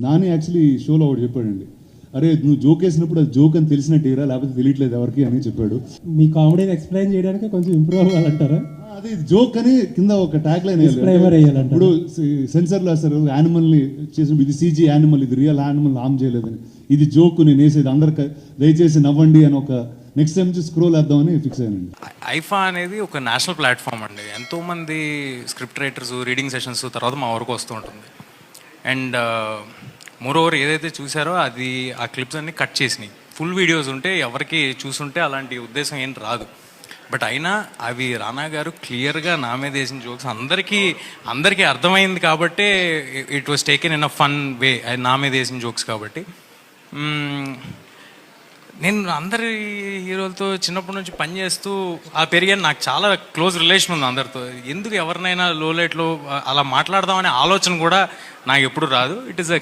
Nani actually షోలో ఒకటి చెప్పాడండి, అరే నువ్వు జోక్ వేసినప్పుడు అది జోక్ అని తెలిసినట్టేరా, లేకపోతే తెలియట్లేదు ఎవరికి అని చెప్పాడు. మీ కామెడీని ఎక్స్ప్లెయిన్ చేయడానికి కొంచెం ఇంప్రూవ్ అవ్వాలంటారా? అది జోక్ అని కింద ఒక ట్యాగ్ లైన్ Disclaimer వేయాలంటారా? ఇప్పుడు సెన్సర్లో వేస్తారు యానిమల్ని చేసిన, ఇది సీజీ యానిమల్, ఇది రియల్ యానిమల్ హామ్ చేయలేదని, ఇది జోక్ నేను వేసేది అందరికి దయచేసి నవ్వండి అని ఒక నెక్స్ట్ టైం నుంచి స్క్రోల్ వేద్దామని ఫిక్స్ అయ్యానండి. ఐఫా అనేది ఒక నేషనల్ ప్లాట్ఫామ్ అండి. ఎంతోమంది స్క్రిప్ట్ రైటర్స్ రీడింగ్ సెషన్స్ తర్వాత మా వరకు వస్తూ ఉంటుంది. అండ్ మోరోవర్ ఏదైతే చూసారో అది ఆ క్లిప్స్ అన్ని కట్ చేసినాయి. ఫుల్ వీడియోస్ ఉంటే ఎవరికి చూసుంటే అలాంటి ఉద్దేశం ఏం రాదు. బట్ అయినా అవి రానా గారు క్లియర్గా నా మీద వేసిన జోక్స్ అందరికీ అర్థమైంది కాబట్టి it was taken in a fun way. అది నా మీద వేసిన జోక్స్ కాబట్టి. నేను అందరి హీరోలతో చిన్నప్పటి నుంచి పనిచేస్తూ పెరిగాను. నాకు చాలా క్లోజ్ రిలేషన్ ఉంది అందరితో. ఎందుకు ఎవరినైనా లో లైట్లో అలా మాట్లాడదామనే ఆలోచన కూడా నాకు ఎప్పుడు రాదు. It is a